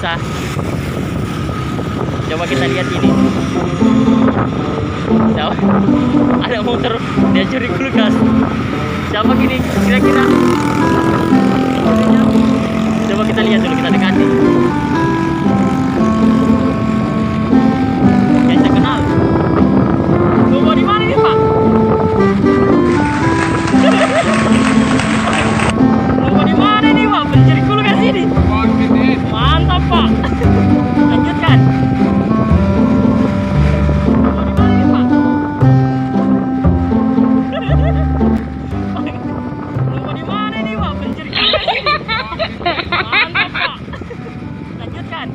biasa. Coba kita lihat ini. Coba, ada motor dia curi kulkas. Siapa gini kira-kira? Coba kita lihat dulu, kita dekati. Yang saya kenal. Bawa di mana nih, Pak? Bawa di mana nih, Pak? Pencuri kulkas ini. Mantap, Pak. Lanjutkan. Bawa di mana nih, Pak? Pencuri kulkas ini. Mantap, Pak. Lanjutkan.